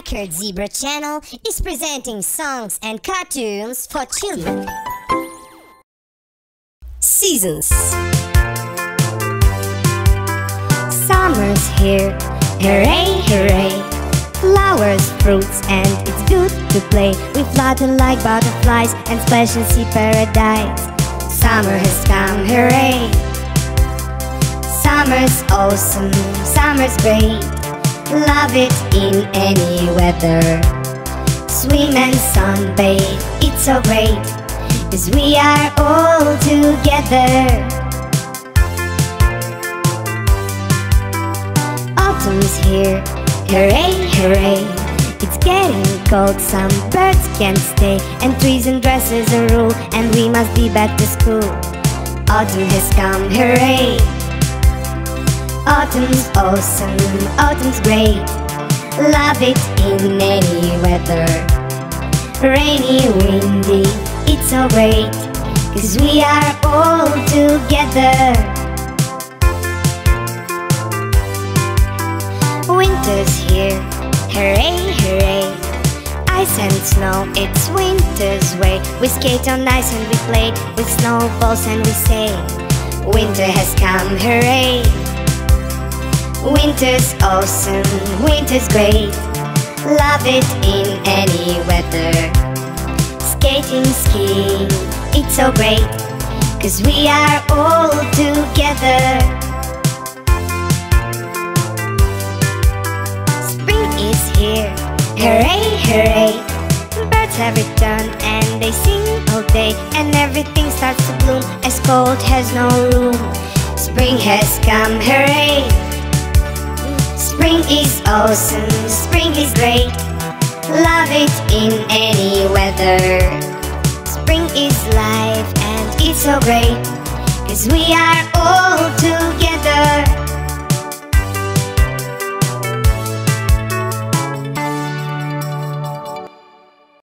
Checkered Zebra channel is presenting songs and cartoons for children. Seasons. Summer's here, hooray, hooray. Flowers, fruits, and it's good to play. We flutter like butterflies and splash and see paradise. Summer has come, hooray. Summer's awesome, summer's great. Love it in any weather. Swim and sunbathe, it's so great, 'cause we are all together. Autumn's here, hooray, hooray. It's getting cold, some birds can't stay, and trees and dresses a rule, and we must be back to school. Autumn has come, hooray. Autumn's awesome, autumn's great. Love it in any weather. Rainy, windy, it's so great, 'cause we are all together. Winter's here, hooray, hooray. Ice and snow, it's winter's way. We skate on ice and we play with snowballs and we say, winter has come, hooray. Winter's awesome, winter's great. Love it in any weather. Skating, skiing, it's so great, 'cause we are all together. Spring is here, hooray, hooray. Birds have returned and they sing all day, and everything starts to bloom as cold has no room. Spring has come, hooray. Spring is awesome, spring is great. Love it in any weather. Spring is life and it's so great, 'cause we are all